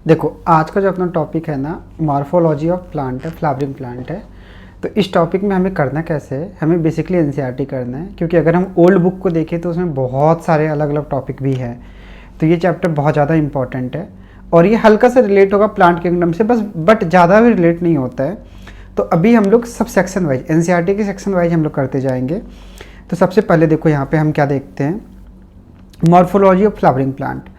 देखो आज का जो अपना टॉपिक है ना, मॉर्फोलॉजी ऑफ प्लांट है, फ्लावरिंग प्लांट है। तो इस टॉपिक में हमें करना कैसे है, हमें बेसिकली एनसीईआरटी करना है, क्योंकि अगर हम ओल्ड बुक को देखें तो उसमें बहुत सारे अलग अलग टॉपिक भी हैं। तो ये चैप्टर बहुत ज़्यादा इंपॉर्टेंट है और ये हल्का सा रिलेट होगा प्लांट किंगडम से बस, बट ज़्यादा भी रिलेट नहीं होता है। तो अभी हम लोग सब सेक्शन वाइज, एनसीईआरटी के सेक्शन वाइज हम लोग करते जाएंगे। तो सबसे पहले देखो यहाँ पे हम क्या देखते हैं, मॉर्फोलॉजी ऑफ फ्लावरिंग प्लांट।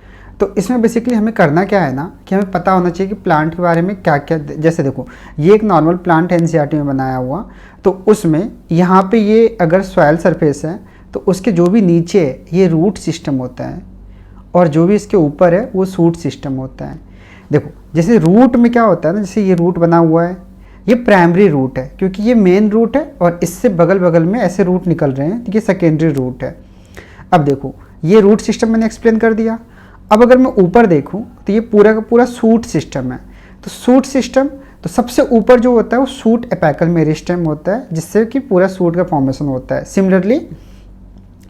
तो इसमें बेसिकली हमें करना क्या है ना, कि हमें पता होना चाहिए कि प्लांट के बारे में क्या क्या, जैसे देखो ये एक नॉर्मल प्लांट है एनसीईआरटी में बनाया हुआ, तो उसमें यहाँ पे ये अगर सॉइल सरफेस है तो उसके जो भी नीचे है ये रूट सिस्टम होता है और जो भी इसके ऊपर है वो शूट सिस्टम होता है। देखो जैसे रूट में क्या होता है ना, जैसे ये रूट बना हुआ है, ये प्राइमरी रूट है क्योंकि ये मेन रूट है और इससे बगल बगल में ऐसे रूट निकल रहे हैं, तो ये सेकेंडरी रूट है। अब देखो ये रूट सिस्टम मैंने एक्सप्लेन कर दिया। अब अगर मैं ऊपर देखूं तो ये पूरा का पूरा शूट सिस्टम है। तो शूट सिस्टम, तो सबसे ऊपर जो होता है वो शूट एपेकल मेरिस्टेम होता है, जिससे कि पूरा शूट का फॉर्मेशन होता है। सिमिलरली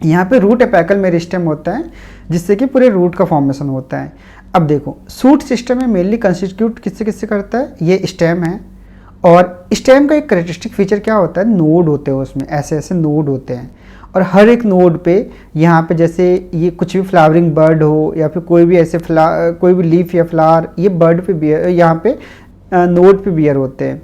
यहाँ पे रूट एपेकल मेरिस्टेम होता है, जिससे कि पूरे रूट का फॉर्मेशन होता है। अब देखो शूट सिस्टम में मेनली कंस्टिट्यूट किससे किससे करता है, ये स्टेम है। और स्टेम का एक करेक्टरिस्टिक फीचर क्या होता है, नोड होते हैं उसमें, ऐसे ऐसे नोड होते हैं और हर एक नोड पे यहाँ पे जैसे ये कुछ भी फ्लावरिंग बर्ड हो या फिर कोई भी ऐसे कोई भी लीफ या फ्लावर, ये बर्ड पे बियर, यहाँ पे नोड पे बियर होते हैं।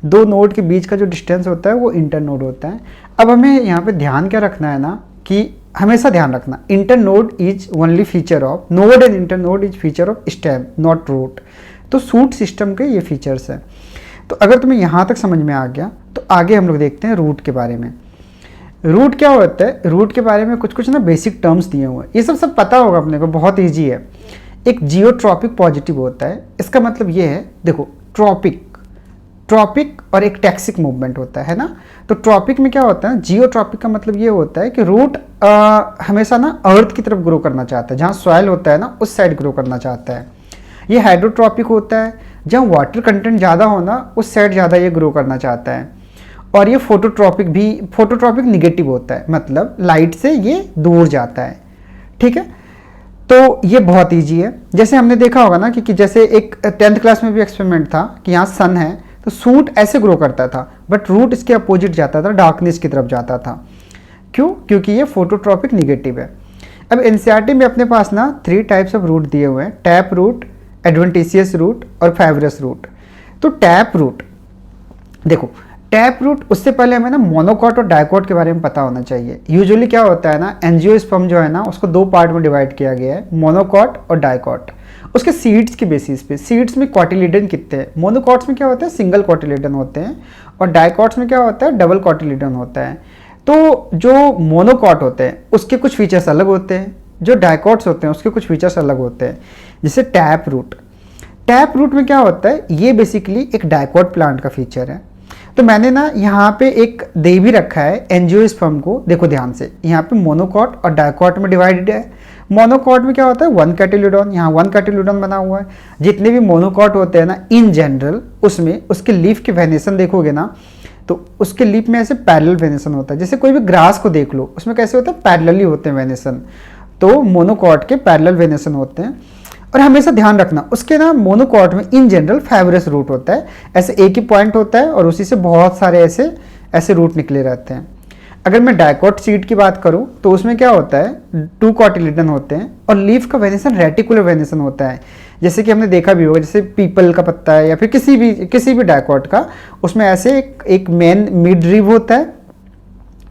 दो नोड के बीच का जो डिस्टेंस होता है वो इंटर नोड होता है। अब हमें यहाँ पे ध्यान क्या रखना है ना, कि हमेशा ध्यान रखना internode is only feature of node and internode is feature of stem not root. तो शूट सिस्टम के ये फीचर्स हैं। तो अगर तुम्हें यहाँ तक समझ में आ गया तो आगे हम लोग देखते हैं रूट के बारे में। रूट क्या होता है, रूट के बारे में कुछ कुछ ना बेसिक टर्म्स दिए हुए हैं, ये सब पता होगा अपने को, बहुत इजी है। एक जियोट्रॉपिक पॉजिटिव होता है, इसका मतलब ये है, देखो ट्रॉपिक और एक टैक्सिक मूवमेंट होता है ना। तो ट्रॉपिक में क्या होता है, जियोट्रॉपिक का मतलब ये होता है कि रूट हमेशा ना अर्थ की तरफ ग्रो करना चाहता है, जहाँ सॉइल होता है ना उस साइड ग्रो करना चाहता है। ये हाइड्रोट्रॉपिक होता है, जहाँ वाटर कंटेंट ज़्यादा होना उस साइड ज़्यादा ये ग्रो करना चाहता है। और ये फोटोट्रॉपिक निगेटिव होता है, मतलब लाइट से ये दूर जाता है। ठीक है, तो ये बहुत ईजी है। जैसे हमने देखा होगा ना कि जैसे एक 10th क्लास में भी एक्सपेरिमेंट था कि यहाँ सन है तो शूट ऐसे ग्रो करता था, बट रूट इसके अपोजिट जाता था, डार्कनेस की तरफ जाता था। क्यों? क्योंकि ये फोटोट्रॉपिक निगेटिव है। अब एनसीईआरटी में अपने पास ना 3 टाइप्स ऑफ रूट दिए हुए हैं, टैप रूट, एडवेंटिशियस रूट और फाइब्रस रूट। तो टैप रूट, देखो टैप रूट, उससे पहले हमें ना मोनोकॉट और डाइकॉट के बारे में पता होना चाहिए। यूजुअली क्या होता है ना, एंजियोस्पर्म जो है ना उसको 2 पार्ट में डिवाइड किया गया है, मोनोकॉट और डाइकॉट। उसके सीड्स की बेसिस पे, सीड्स में कॉटिलिडन कितने हैं, मोनोकॉट्स में क्या होता है सिंगल कॉटिलिडन होते हैं और डाइकॉट्स में क्या होता है डबल कॉटिलिडन होता है। तो जो मोनोकॉट होते हैं उसके कुछ फीचर्स अलग होते हैं, जो डाइकॉट्स होते हैं उसके कुछ फीचर्स अलग होते हैं। जैसे टैप रूट में क्या होता है, ये बेसिकली एक डाइकॉट प्लांट का फीचर है। तो मैंने ना यहाँ पे एक दे भी रखा है एंजियोस्पर्म को, देखो ध्यान से, यहाँ पे मोनोकॉट और डाइकॉट में डिवाइडेड है। मोनोकॉट में क्या होता है 1 कैटिलिडॉन, यहाँ 1 कैटिलिडॉन बना हुआ है। जितने भी मोनोकॉट होते हैं ना इन जनरल, उसमें उसके लीफ के वेनेसन देखोगे ना तो उसके लीफ में ऐसे पैरेलल वेनेसन होता है। जैसे कोई भी ग्रास को देख लो उसमें कैसे होता है, पैरेलली होते हैं वेनेसन। तो मोनोकॉट के पैरेलल वेनेसन होते हैं। और हमेशा ध्यान रखना उसके ना मोनोकॉट में इन जनरल फाइब्रस रूट होता है, ऐसे एक ही पॉइंट होता है और उसी से बहुत सारे ऐसे रूट निकले रहते हैं। अगर मैं डाइकॉट सीड की बात करूं तो उसमें क्या होता है 2 कॉटिलिडन होते हैं और लीफ का वेनेसन रेटिकुलर वेनेसन होता है। जैसे कि हमने देखा भी होगा, जैसे पीपल का पत्ता है या फिर किसी भी डाइकॉट का, उसमें ऐसे एक मेन मिड रिब होता है,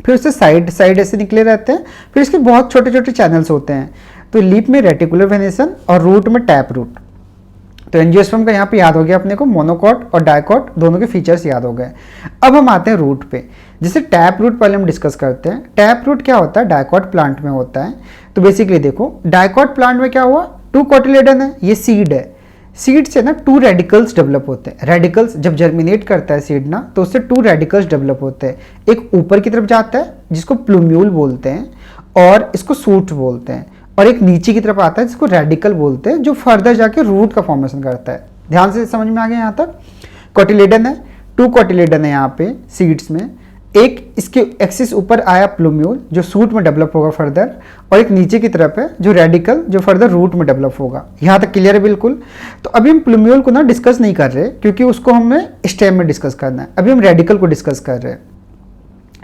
फिर उससे साइड ऐसे निकले रहते हैं, फिर इसके बहुत छोटे छोटे चैनल्स होते हैं। तो लीफ में रेटिकुलर वेनेसन और रूट में टैप रूट। तो एंजियोस्पर्म का यहाँ पे याद हो गया अपने को, मोनोकॉट और डाइकॉट दोनों के फीचर्स याद हो गए। अब हम आते हैं रूट पे। जैसे टैप रूट पहले हम डिस्कस करते हैं। टैप रूट क्या होता है, डाइकॉट प्लांट में होता है। तो बेसिकली देखो डाइकॉट प्लांट में क्या हुआ, 2 कॉटिलेडन है, ये सीड है, सीड से ना 2 रेडिकल्स डेवलप होते हैं। रेडिकल्स जब जर्मिनेट करता है सीड ना तो उससे 2 रेडिकल्स डेवलप होते हैं। एक ऊपर की तरफ जाता है जिसको प्लूम्यूल बोलते हैं और इसको सूट बोलते हैं, और एक नीचे की तरफ आता है जिसको रेडिकल बोलते हैं, जो फर्दर जाके रूट का फॉर्मेशन करता है। ध्यान से समझ में आ गया यहाँ तक। कॉटिलेडन है, 2 कॉटिलेडन है यहाँ पे सीड्स में, एक इसके एक्सिस ऊपर आया प्लूम्यूल जो सूट में डेवलप होगा फर्दर, और एक नीचे की तरफ है जो रेडिकल जो फर्दर रूट में डेवलप होगा। यहाँ तक क्लियर है बिल्कुल। तो अभी हम प्लूम्यूल को ना डिस्कस नहीं कर रहे क्योंकि उसको हमें स्टेम में डिस्कस करना है, अभी हम रेडिकल को डिस्कस कर रहे हैं,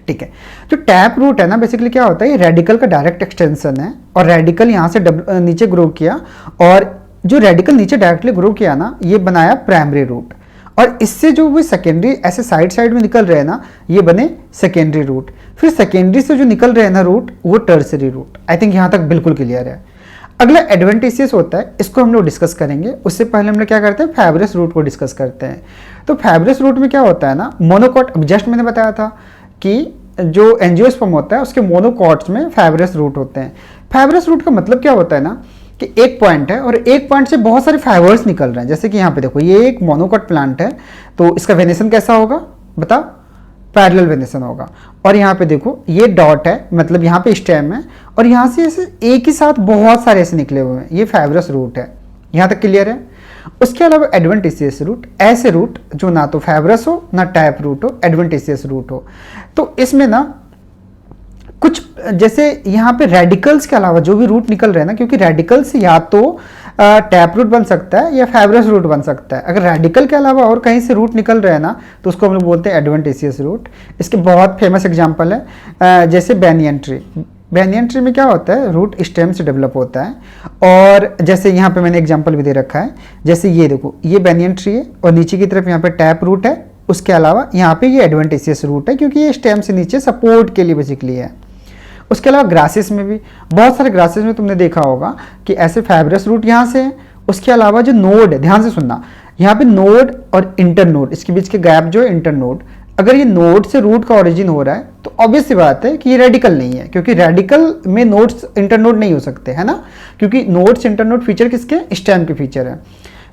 ठीक है। जो टैप रूट है ना बेसिकली क्या होता है, ये रेडिकल का डायरेक्ट एक्सटेंशन है, और रेडिकल यहाँ से नीचे ग्रो किया, और जो रेडिकल नीचे डायरेक्टली ग्रो किया ना ये बनाया प्राइमरी रूट, और इससे जो वो सेकेंडरी ऐसे साइड साइड में निकल रहे हैं ना ये बने सेकेंडरी रूट, फिर सेकेंडरी से जो निकल रहे हैं ना रूट वो टर्सरी रूट। आई थिंक यहाँ तक बिल्कुल क्लियर है। अगला एडवेंटिशियस होता है, इसको हम लोग डिस्कस करेंगे। उससे पहले हम लोग क्या करते हैं, फाइब्रस रूट को डिस्कस करते हैं। तो फाइब्रस रूट में क्या होता है ना, मोनोकॉट, जस्ट मैंने बताया था कि जो एंजियोस्पर्म होता है उसके मोनोकॉट्स में फाइब्रस रूट होते हैं। फाइब्रस रूट का मतलब क्या होता है ना कि एक पॉइंट है और एक पॉइंट से बहुत सारे फाइबर्स निकल रहे हैं। जैसे कि यहाँ पे देखो ये एक मोनोकॉट प्लांट है, तो इसका वेनेशन कैसा होगा बताओ, पैरेलल वेनेशन होगा। और यहाँ पे देखो ये डॉट है, मतलब यहाँ पे स्टेम है, और यहाँ से ऐसे एक ही साथ बहुत सारे ऐसे निकले हुए हैं, ये फाइब्रस रूट है। यहाँ तक क्लियर है। उसके अलावा एडवेंटिशियस रूट, ऐसे रूट जो ना तो फाइब्रस हो ना टैप रूट हो, एडवेंटिशियस रूट हो। तो इसमें ना कुछ जैसे यहाँ पे रेडिकल्स के अलावा जो भी रूट निकल रहे हैं ना, क्योंकि रेडिकल्स या तो टैप रूट बन सकता है या फाइब्रस रूट बन सकता है। अगर रेडिकल के अलावा और कहीं से रूट निकल रहे हैं ना तो उसको हम लोग बोलते हैं एडवेंटिशियस रूट। इसके बहुत फेमस एग्जांपल है जैसे बैनियन ट्री। बैनियन ट्री में क्या होता है, रूट स्टेम से डेवलप होता है, और जैसे यहाँ पे मैंने एग्जांपल भी दे रखा है, जैसे ये देखो ये बैनियन ट्री है और नीचे की तरफ यहाँ पे टैप रूट है, उसके अलावा यहाँ पे ये एडवेंटिशियस रूट है क्योंकि ये स्टेम से नीचे सपोर्ट के लिए बेसिकली है। उसके अलावा ग्रासेस में भी, बहुत सारे ग्रासेस में तुमने देखा होगा कि ऐसे फाइब्रस रूट यहाँ से है। उसके अलावा जो नोड है, ध्यान से सुनना, यहाँ पे नोड और इंटर नोड, इसके बीच के गैप जो है इंटर नोड, अगर ये नोड से रूट का ओरिजिन हो रहा है तो ऑब्वियस सी बात है कि ये रेडिकल नहीं है, क्योंकि रेडिकल में नोड्स इंटर नोड नहीं हो सकते, है ना, क्योंकि नोड्स इंटर नोड फीचर किसके, स्टेम के फीचर है।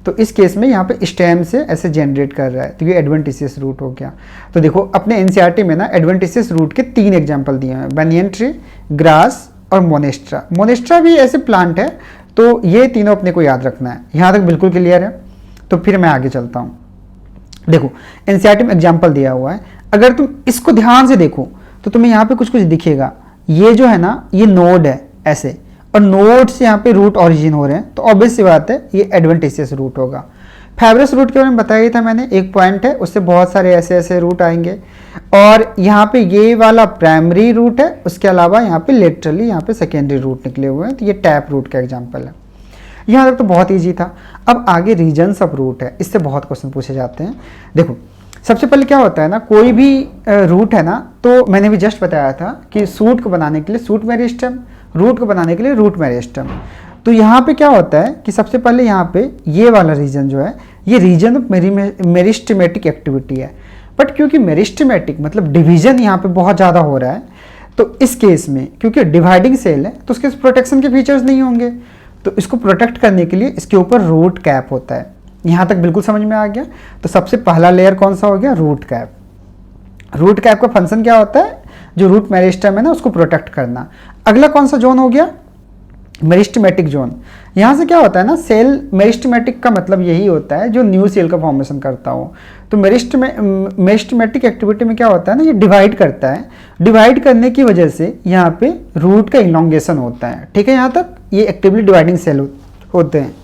तो इस केस में यहाँ पे स्टेम से ऐसे जनरेट कर रहा है, तो ये एडवेंटिशियस रूट हो गया। तो देखो अपने एनसीईआरटी में ना एडवेंटिशियस रूट के 3 एग्जांपल दिए हैं, बैनियन ट्री, ग्रास और मोनेस्ट्रा। मोनेस्ट्रा भी ऐसे प्लांट है, तो ये तीनों अपने को याद रखना है। यहाँ तक बिल्कुल क्लियर है। तो फिर मैं आगे चलता हूँ। देखो एनसीईआरटी में एग्जाम्पल दिया हुआ है, अगर तुम इसको ध्यान से देखो तो तुम्हें यहाँ पे कुछ कुछ दिखेगा। ये जो है ना ये नोड है ऐसे, और नोड से यहाँ पे रूट ओरिजिन हो रहे हैं, तो ऑब्वियस सी बात है ये एडवेंटिशियस रूट होगा। फाइब्रस रूट के बारे में बताया था मैंने, एक पॉइंट है उससे बहुत सारे ऐसे ऐसे रूट आएंगे, और यहाँ पे ये वाला प्राइमरी रूट है, उसके अलावा यहाँ पे लेटरली यहाँ पे सेकेंडरी रूट निकले हुए हैं, तो ये टैप रूट का एग्जाम्पल है। यहाँ तक तो बहुत ईजी था। अब आगे रीजन्स ऑफ रूट है, इससे बहुत क्वेश्चन पूछे जाते हैं। देखो सबसे पहले क्या होता है ना, कोई भी रूट है ना, तो मैंने भी जस्ट बताया था कि सूट को बनाने के लिए सूट मेरिस्टेम, रूट को बनाने के लिए रूट मेरिस्टेम। तो यहाँ पे क्या होता है कि सबसे पहले यहाँ पे ये वाला रीजन जो है ये रीजन ऑफ मेरिस्टेमेटिक एक्टिविटी है, बट क्योंकि मेरिस्टेमेटिक मतलब डिवीजन यहाँ पे बहुत ज़्यादा हो रहा है, तो इस केस में क्योंकि डिवाइडिंग सेल है तो उसके प्रोटेक्शन के फीचर्स नहीं होंगे, तो इसको प्रोटेक्ट करने के लिए इसके ऊपर रूट कैप होता है। यहाँ तक बिल्कुल समझ में आ गया। तो सबसे पहला लेयर कौन सा हो गया, रूट कैप। रूट कैप का फंक्शन क्या होता है, जो रूट मेरिस्टेम है ना उसको प्रोटेक्ट करना। अगला कौन सा जोन हो गया, मेरिस्टेमेटिक जोन। यहाँ से क्या होता है ना, सेल मेरिस्टेमेटिक का मतलब यही होता है जो न्यू सेल का फॉर्मेशन करता हो। तो मेरिस्टेमेटिक एक्टिविटी में क्या होता है ना, ये डिवाइड करता है, डिवाइड करने की वजह से यहाँ पे रूट का इलोंगेशन होता है। ठीक है, यहाँ तक ये एक्टिवली डिवाइडिंग सेल होते हैं।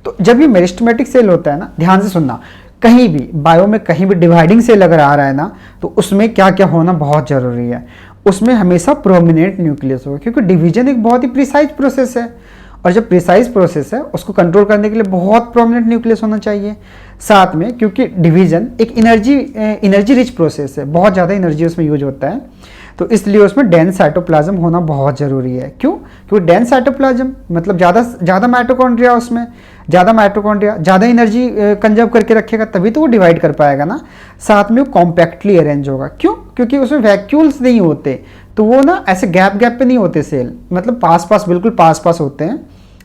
तो जब ये मेरिस्टेमेटिक सेल होता है ना, ध्यान से सुनना, कहीं भी बायो में कहीं भी डिवाइडिंग सेल अगर आ रहा है ना, तो उसमें क्या क्या होना बहुत जरूरी है, उसमें हमेशा प्रोमिनेंट न्यूक्लियस होगा, क्योंकि डिवीजन एक बहुत ही प्रिसाइज प्रोसेस है, और जब प्रिसाइज प्रोसेस है उसको कंट्रोल करने के लिए बहुत प्रोमिनेंट न्यूक्लियस होना चाहिए साथ में, क्योंकि डिवीजन एक एनर्जी रिच प्रोसेस है, बहुत ज़्यादा एनर्जी उसमें यूज होता है, तो इसलिए उसमें डेंस साइटोप्लाज्म होना बहुत ज़रूरी है। क्यों, क्योंकि डेंस साइटोप्लाज्म मतलब ज़्यादा माइटोकॉन्ड्रिया, उसमें ज़्यादा माइटोकॉन्ड्रिया ज़्यादा एनर्जी कंजर्व करके रखेगा, तभी तो वो डिवाइड कर पाएगा ना। साथ में वो कॉम्पैक्टली अरेंज होगा। क्यों, क्योंकि उसमें वैक्यूल्स नहीं होते, तो वो ना ऐसे गैप पे नहीं होते सेल, मतलब पास बिल्कुल पास होते हैं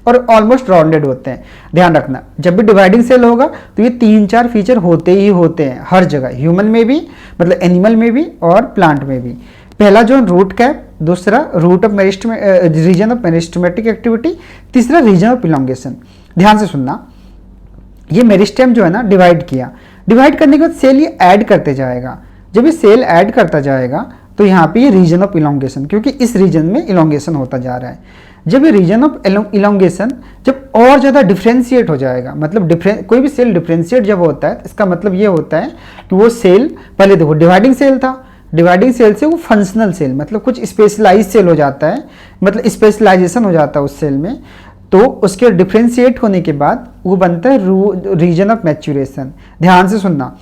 और ऑलमोस्ट राउंडेड होते हैं। ध्यान रखना, जब भी डिवाइडिंग सेल होगा तो ये 3-4 फीचर होते ही होते हैं हर जगह, ह्यूमन में भी, मतलब एनिमल में भी और प्लांट में भी। पहला जो रूट कैप, दूसरा root of region of meristematic activity, तीसरा रीजन ऑफ इलोंगेशन। ध्यान से सुनना, ये मेरिस्टेम जो है ना डिवाइड किया, डिवाइड करने के बाद सेल ये ऐड करते जाएगा, जब ये सेल ऐड करता जाएगा तो यहाँ पे ये रीजन ऑफ इलोंगेशन, क्योंकि इस रीजन में इलोंगेशन होता जा रहा है। जब ये रीजन ऑफ इलोंगेशन जब और ज़्यादा डिफ्रेंशिएट हो जाएगा, मतलब कोई भी सेल डिफ्रेंशिएट जब होता है, इसका मतलब ये होता है कि वो सेल, पहले देखो डिवाइडिंग सेल था, डिवाइडिंग सेल से वो फंक्शनल सेल, मतलब कुछ स्पेशलाइज सेल हो जाता है, मतलब स्पेशलाइजेशन हो जाता है उस सेल में। तो उसके डिफ्रेंशिएट होने के बाद वो बनता है रीजन ऑफ मैच्यूरेशन। ध्यान से सुनना,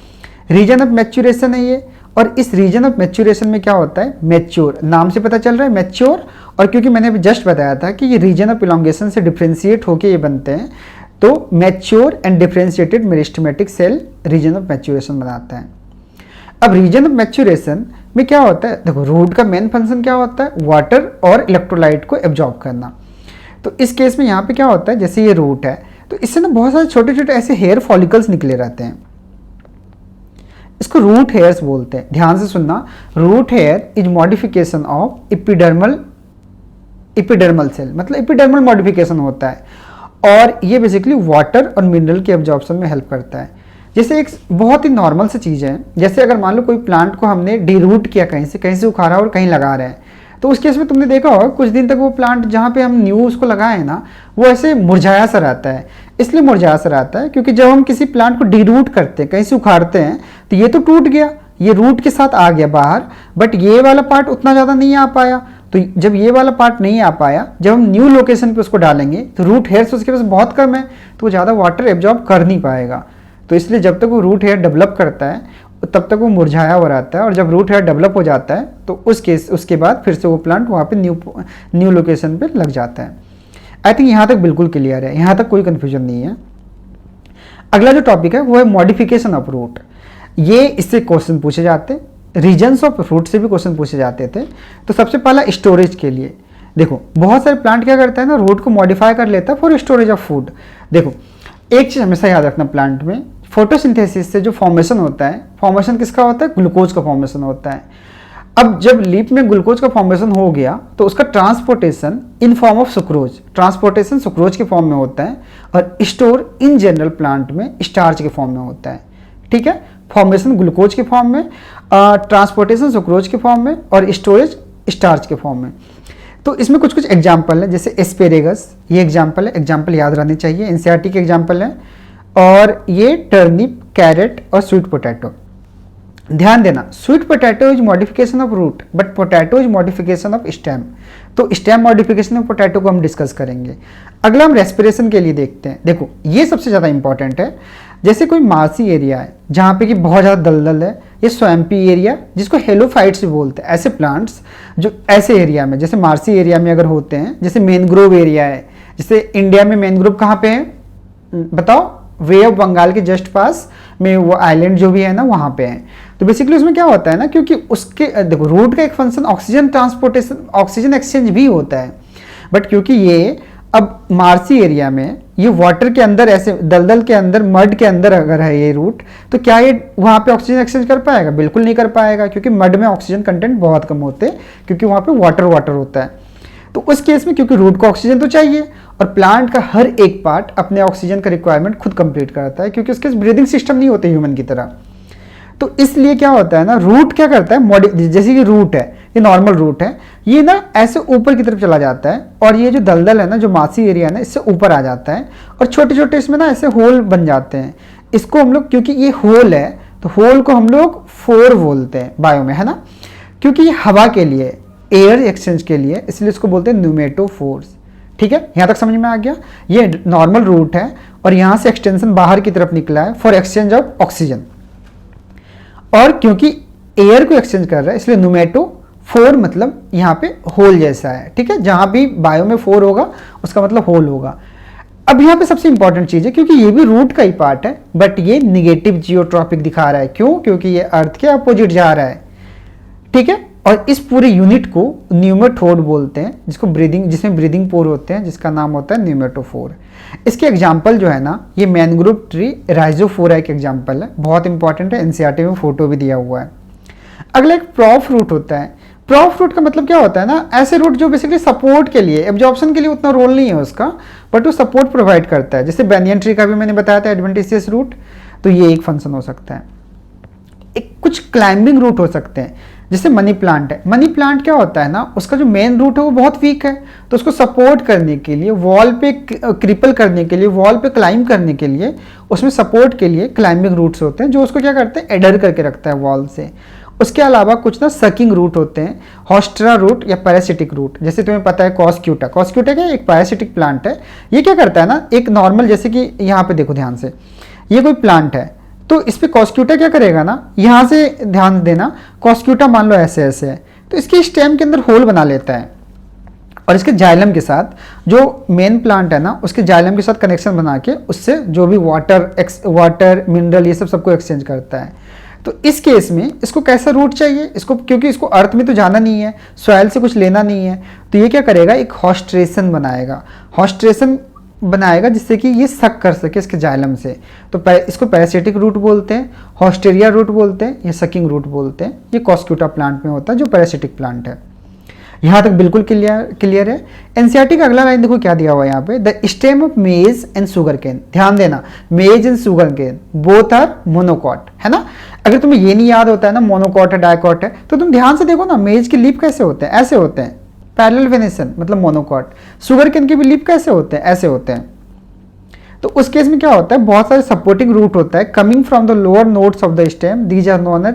रीजन ऑफ मैच्यूरेशन है ये, और इस रीजन ऑफ मैच्यूरेशन में क्या होता है, मैच्योर, नाम से पता चल रहा है मैच्योर। और क्योंकि मैंने अभी जस्ट बताया था कि ये रीजन ऑफ इलोंगेशन से डिफ्रेंशिएट होके ये बनते हैं, तो mature and differentiated meristematic cell region of maturation बनाता है। अब रीजन ऑफ मैच्यूरेशन में क्या होता है, देखो रूट का मेन फंक्शन क्या होता है, वाटर और इलेक्ट्रोलाइट को एब्जॉर्ब करना। तो इस केस में यहाँ पे क्या होता है, जैसे ये रूट है तो इससे ना बहुत सारे छोटे छोटे ऐसे हेयर फॉलिकल्स निकले रहते हैं, इसको रूट हेयर्स बोलते हैं। ध्यान से सुनना, root hair is modification of epidermal cell, मतलब एपिडर्मल मॉडिफिकेशन होता है, और ये बेसिकली वाटर और मिनरल के एब्जॉर्प्शन में हेल्प करता है। जैसे एक बहुत ही नॉर्मल सी चीज़ है, जैसे अगर मान लो कोई प्लांट को हमने डीरूट किया, कहीं से उखाड़ा और कहीं लगा रहे हैं, तो उस केस में तुमने देखा होगा कुछ दिन तक वो प्लांट जहाँ पे हम न्यू उसको लगाए ना, वो ऐसे मुरझाया सा रहता है। इसलिए मुरझाया सा रहता है क्योंकि जब हम किसी प्लांट को डीरूट करते हैं, कहीं से उखाड़ते हैं, तो ये तो टूट गया, ये रूट के साथ आ गया बाहर, बट ये वाला पार्ट उतना ज़्यादा नहीं आ पाया। तो जब ये वाला पार्ट नहीं आ पाया, जब हम न्यू लोकेशन पे उसको डालेंगे तो रूट हेयर्स उसके पास बहुत कम है, तो वो ज़्यादा वाटर एब्जॉर्ब कर नहीं पाएगा। तो इसलिए जब तक वो रूट हेयर डेवलप करता है तब तक वो मुरझाया हुआ रहता है, और जब रूट हेयर डेवलप हो जाता है तो उसके बाद फिर से वो प्लांट वहाँ पे न्यू लोकेशन पे लग जाता है। आई थिंक यहाँ तक बिल्कुल क्लियर है, यहाँ तक कोई कन्फ्यूजन नहीं है। अगला जो टॉपिक है वो है मॉडिफिकेशन ऑफ रूट। ये इससे क्वेश्चन पूछे जाते, रीजन्स ऑफ रूट से भी क्वेश्चन पूछे जाते थे। तो सबसे पहला स्टोरेज के लिए, देखो बहुत सारे प्लांट क्या करता है ना, रूट को मॉडिफाई कर लेता है फॉर स्टोरेज ऑफ फूड। देखो एक चीज़ हमेशा याद रखना, प्लांट में फोटोसिंथेसिस से जो फॉर्मेशन होता है, फॉर्मेशन किसका होता है, ग्लूकोज का फॉर्मेशन होता है। अब जब लीफ में ग्लूकोज का फॉर्मेशन हो गया तो उसका transportation in form of sucrose, transportation sucrose के फॉर्म में होता है, और स्टोर इन जनरल प्लांट में स्टार्च के फॉर्म में होता है। ठीक है, फॉर्मेशन ग्लूकोज के फॉर्म में, ट्रांसपोर्टेशन सुक्रोज के फॉर्म में, और स्टोरेज स्टार्च के फॉर्म में। तो इसमें कुछ कुछ एग्जाम्पल है, जैसे एस्पेरेगस, ये एग्जाम्पल है, एग्जाम्पल याद रहने चाहिए, एनसीईआरटी के एग्जाम्पल है। और ये टर्निप, कैरेट और स्वीट पोटैटो। ध्यान देना, sweet potato is modification of root but potato is modification of stem. तो स्टेम मॉडिफिकेशन ऑफ पोटैटो को हम डिस्कस करेंगे। अगला हम रेस्पिरेशन के लिए देखते हैं। देखो ये सबसे ज़्यादा इंपॉर्टेंट है। जैसे कोई मार्सी एरिया है जहाँ पे कि बहुत ज़्यादा दलदल है, ये स्वैम्पी एरिया जिसको हेलोफाइट्स भी बोलते हैं, ऐसे प्लांट्स जो ऐसे एरिया में, जैसे मार्सी एरिया में अगर होते हैं, जैसे मैनग्रोव एरिया है, जैसे इंडिया में मैनग्रोव कहाँ पे है बताओ, वे ऑफ बंगाल के जस्ट पास में वो आइलैंड जो भी है ना वहाँ पे है। तो बेसिकली उसमें क्या होता है ना, क्योंकि उसके देखो रूट का एक function oxygen transportation, oxygen exchange भी होता है, बट क्योंकि ये अब मार्सी एरिया में ये वाटर के अंदर, ऐसे दलदल के अंदर, मड के अंदर अगर है ये रूट, तो क्या ये वहाँ पे ऑक्सीजन एक्सचेंज कर पाएगा? बिल्कुल नहीं कर पाएगा, क्योंकि मड में ऑक्सीजन कंटेंट बहुत कम होते हैं, क्योंकि वहाँ पे वाटर होता है। तो उस केस में क्योंकि रूट को ऑक्सीजन तो चाहिए, और प्लांट का हर एक पार्ट अपने ऑक्सीजन का रिक्वायरमेंट खुद कंप्लीट करता है, क्योंकि उसके ब्रीदिंग सिस्टम नहीं होते ह्यूमन की तरह। तो इसलिए क्या होता है ना, रूट क्या करता है, जैसे कि रूट है, ये नॉर्मल रूट है, ये ना ऐसे ऊपर की तरफ चला जाता है, और ये जो दलदल है ना, जो मासी एरिया है ना, इससे ऊपर आ जाता है, और छोटे छोटे इसमें ना ऐसे होल बन जाते हैं। इसको हम लोग, क्योंकि ये होल है तो होल को हम लोग फोर बोलते हैं बायो में, है ना, क्योंकि ये हवा के लिए, एयर एक्सचेंज के लिए, इसलिए इसको बोलते हैं न्यूमेटोफोर्स। ठीक है, यहाँ तक समझ में आ गया। ये नॉर्मल रूट है और यहाँ से एक्सटेंशन बाहर की तरफ निकला है फॉर एक्सचेंज ऑफ ऑक्सीजन, और क्योंकि एयर को एक्सचेंज कर रहा है इसलिए न्यूमेटोफोर मतलब यहाँ पे होल जैसा है। ठीक है, जहाँ भी बायो में फोर होगा उसका मतलब होल होगा। अब यहाँ पे सबसे इंपॉर्टेंट चीज़ है, क्योंकि ये भी रूट का ही पार्ट है, बट ये निगेटिव जियोट्रॉपिक दिखा रहा है। क्यों? क्योंकि ये अर्थ के अपोजिट जा रहा है। ठीक है, और इस पूरे यूनिट को न्यूमेटोड बोलते हैं, जिसमें ब्रीदिंग पोर होते हैं, जिसका नाम होता है न्यूमेटोफोर। इसके एग्जाम्पल जो है ना, ये मैनग्रोव ट्री राइजोफोरा एक एग्जाम्पल है, बहुत इंपॉर्टेंट है, एनसीईआरटी में फोटो भी दिया हुआ है। अगला एक प्रॉफ रूट होता है। प्रॉफ रूट का मतलब क्या होता है ना, ऐसे रूट जो बेसिकली सपोर्ट के लिए, एब्जॉर्प्शन के लिए उतना रोल नहीं है उसका, बट वो सपोर्ट प्रोवाइड करता है। जैसे बैनियन ट्री का भी मैंने बताया था एडवेंटिशियस रूट, तो ये एक फंक्शन हो सकता है। एक कुछ क्लाइंबिंग रूट हो सकते हैं, जैसे मनी प्लांट है। मनी प्लांट क्या होता है ना, उसका जो मेन रूट है वो बहुत वीक है, तो उसको सपोर्ट करने के लिए, वॉल पे क्रिपल करने के लिए, वॉल पे क्लाइंब करने के लिए, उसमें सपोर्ट के लिए क्लाइंबिंग रूट्स होते हैं जो उसको क्या करते हैं, एडर करके रखता है वॉल से। उसके अलावा कुछ ना सकिंग रूट होते हैं, हॉस्ट्रा रूट या पैरासिटिक रूट। जैसे तुम्हें पता है कॉस्क्यूटा, कॉस्क्यूटा क्या एक पैरासिटिक प्लांट है। ये क्या करता है ना, एक नॉर्मल, जैसे कि यहाँ पे देखो ध्यान से, ये कोई प्लांट है तो इस पे कॉस्क्यूटा क्या करेगा ना, यहाँ से ध्यान देना, कॉस्क्यूटा मान लो ऐसे ऐसे है, तो इसके स्टेम के अंदर होल बना लेता है और इसके जाइलम के साथ, जो मेन प्लांट है ना उसके जाइलम के साथ कनेक्शन बना के उससे जो भी वाटर मिनरल ये सबको एक्सचेंज करता है। तो इस केस में इसको कैसा रूट चाहिए, इसको क्योंकि इसको अर्थ में तो जाना नहीं है, सॉइल से कुछ लेना नहीं है, तो ये क्या करेगा, एक हॉस्ट्रेशन बनाएगा जिससे कि ये सक कर सके इसके जाइलम से। तो इसको पैरासिटिक रूट बोलते हैं, हॉस्टेरिया रूट बोलते हैं, या सकिंग रूट बोलते हैं। ये कॉस्क्यूटा प्लांट में होता है जो पैरासिटिक प्लांट है। यहाँ तक बिल्कुल क्लियर है। एनसीईआरटी का अगला लाइन देखो क्या दिया हुआ है यहाँ पे, the stem of maize and sugarcane. ध्यान देना, maize and sugarcane both are monocot, है ना। अगर तुम्हें ये नहीं याद होता है ना मोनोकॉट है डायकॉट है, तो तुम ध्यान से देखो ना, मेज के लीफ कैसे होते हैं, ऐसे होते हैं, पैरेलल वेनेशन मतलब मोनोकॉट। शुगर केन के भी लीफ कैसे होते हैं, ऐसे होते हैं। तो उस केस में क्या होता है, बहुत सारे सपोर्टिंग रूट होता है coming from the lower nodes of the stem, these are known as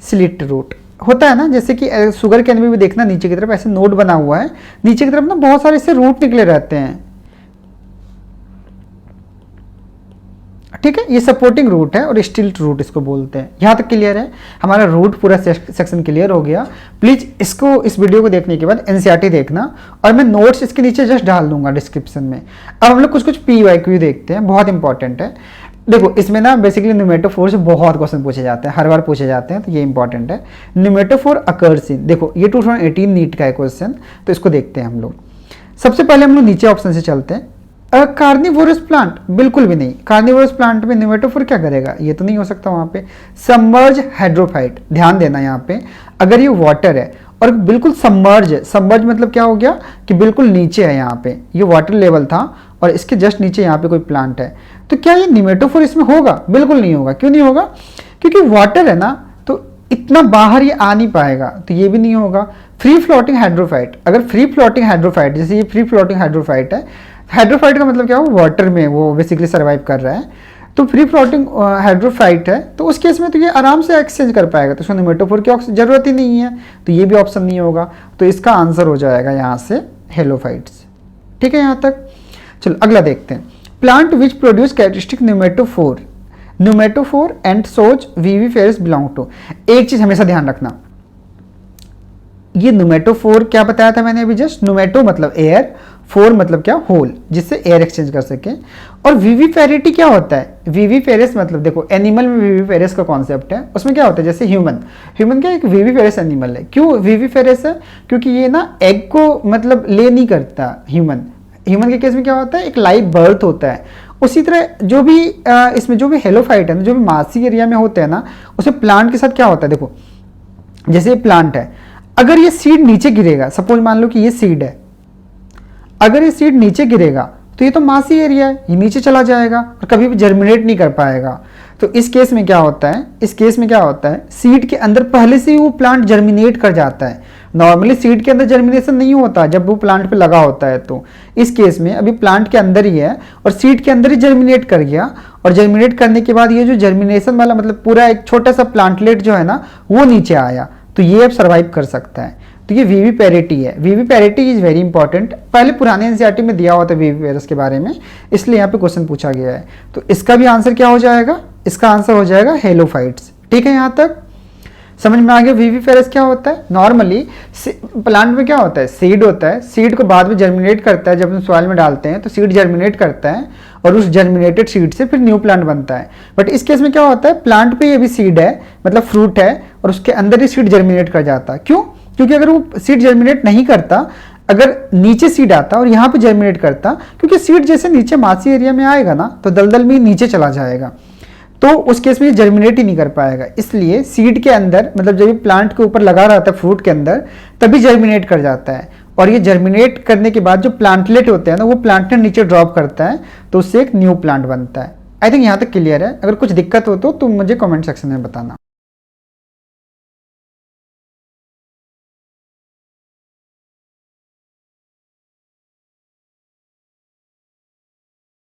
stilt root. होता है ना, जैसे कि शुगर केन में भी देखना नीचे की तरफ ऐसे नोड बना हुआ है, नीचे की तरफ ना बहुत सारे इससे रूट निकले रहते हैं, ठीक है। ये सपोर्टिंग रूट है और स्टिल्ट रूट इसको बोलते हैं। यहाँ तक क्लियर है, हमारा रूट पूरा सेक्शन क्लियर हो गया। प्लीज इसको, इस वीडियो को देखने के बाद एनसीईआरटी देखना, और मैं नोट्स इसके नीचे जस्ट डाल दूंगा डिस्क्रिप्शन में। अब हम लोग कुछ PYQ देखते हैं, बहुत इंपॉर्टेंट है। देखो इसमें ना बेसिकली न्यूमेटोफोर से बहुत क्वेश्चन पूछे जाते हैं, हर बार पूछे जाते हैं, तो ये इंपॉर्टेंट है। न्यूमेटोफोर अकर्स इन, देखो ये 2018 नीट का है क्वेश्चन, तो इसको देखते हैं हम लोग। सबसे पहले हम लोग नीचे ऑप्शन से चलते हैं। कार्निवोरस प्लांट, बिल्कुल भी नहीं। कार्निवोरस प्लांट में न्यूमेटोफोर क्या करेगा, ये तो नहीं हो सकता वहां पे। सबमर्ज हाइड्रोफाइट, ध्यान देना यहाँ पे, अगर ये वाटर है और बिल्कुल सबमर्ज है, सबमर्ज मतलब क्या हो गया कि बिल्कुल नीचे है, यहाँ पे ये वाटर लेवल था और इसके जस्ट नीचे यहाँ पे कोई प्लांट है, तो क्या ये न्यूमेटोफोर इसमें होगा, बिल्कुल नहीं होगा। क्यों नहीं होगा, क्योंकि वाटर है ना, तो इतना बाहर ये आ नहीं पाएगा, तो ये भी नहीं होगा। फ्री फ्लोटिंग हाइड्रोफाइट, अगर फ्री फ्लोटिंग हाइड्रोफाइट, जैसे ये फ्री फ्लोटिंग हाइड्रोफाइट है, हाइड्रोफाइट का मतलब क्या हो, वाटर में वो बेसिकली सर्वाइव कर रहा है, तो फ्री फ्लोटिंग हाइड्रोफाइट है, तो उस केस में तो ये आराम से एक्सचेंज कर पाएगा, तो उसको न्यूमेटोफोर की जरूरत ही नहीं है, तो ये भी ऑप्शन नहीं होगा। तो इसका आंसर हो जाएगा यहाँ से हेलोफाइट्स, ठीक है। यहाँ तक चलो अगला देखते हैं। Plant which produce characteristic pneumatophore and shows viviparous belong to. एक चीज हमेशा ध्यान रखना, ये न्यूमेटोफोर क्या बताया था मैंने अभी जस्ट, न्यूमेटो मतलब एयर, फोर मतलब क्या, होल, जिससे एयर एक्सचेंज कर सके। और विविफेरिटी क्या होता है, विविफेरस मतलब देखो एनिमल में विविफेरस का कॉन्सेप्ट है, उसमें क्या होता है, जैसे ह्यूमन क्या एक विविफेरस एनिमल है। क्यों विविफेरस है, क्योंकि ये ना एग को मतलब ले नहीं करता। ह्यूमन के केस में क्या होता है, एक लाइव बर्थ होता है। उसी तरह जो भी इसमें जो भी हेलोफाइट है ना, जो भी मासी एरिया में होते हैं ना, उसमें प्लांट के साथ क्या होता है, देखो जैसे ये प्लांट है, अगर ये सीड नीचे गिरेगा, सपोज मान लो कि ये सीड है, अगर ये सीड नीचे गिरेगा तो ये तो मासी एरिया है, ये नीचे चला जाएगा और कभी भी जर्मिनेट नहीं कर पाएगा। तो इस केस में क्या होता है, सीड के अंदर पहले से ही वो प्लांट जर्मिनेट कर जाता है। नॉर्मली सीड के अंदर जर्मिनेशन नहीं होता जब वो प्लांट पे लगा होता है, तो इस केस में अभी प्लांट के अंदर ही है और सीड के अंदर ही जर्मिनेट कर गया, और जर्मिनेट करने के बाद ये जो जर्मिनेशन वाला मतलब पूरा एक छोटा सा प्लांटलेट जो है ना, वो नीचे आया, तो ये अब सर्वाइव कर सकता है। तो ये विविपेरिटी है। विविपेरिटी इज वेरी इंपॉर्टेंट, पहले पुराने एनसीईआरटी में दिया हुआ था विविपेरस के बारे में, इसलिए यहाँ पे क्वेश्चन पूछा गया है। तो इसका भी आंसर क्या हो जाएगा, इसका आंसर हो जाएगा हेलोफाइट्स, ठीक है। यहाँ तक समझ में आ गया विविपेरस क्या होता है। नॉर्मली प्लांट में क्या होता है, सीड होता है, सीड को बाद में जर्मिनेट करता है, जब हम सॉइल में डालते हैं तो सीड जर्मिनेट करता है और उस जर्मिनेटेड सीड से फिर न्यू प्लांट बनता है। बट इस केस में क्या होता है, प्लांट पे ये भी सीड है मतलब फ्रूट है और उसके अंदर ही सीड जर्मिनेट कर जाता है। क्यों, क्योंकि अगर वो सीड जर्मिनेट नहीं करता, अगर नीचे सीड आता और यहाँ पे जर्मिनेट करता, क्योंकि सीड जैसे नीचे मासी एरिया में आएगा ना, तो दलदल में नीचे चला जाएगा, तो उस केस में ये जर्मिनेट ही नहीं कर पाएगा। इसलिए सीड के अंदर मतलब जब ये प्लांट के ऊपर लगा रहता है फ्रूट के अंदर, तभी जर्मिनेट कर जाता है, और ये जर्मिनेट करने के बाद जो प्लांटलेट होते हैं ना, वो प्लांटलेट नीचे ड्रॉप करता है, तो उससे एक न्यू प्लांट बनता है। आई थिंक यहाँ तक क्लियर है। अगर कुछ दिक्कत हो तो तुम मुझे कमेंट सेक्शन में बताना।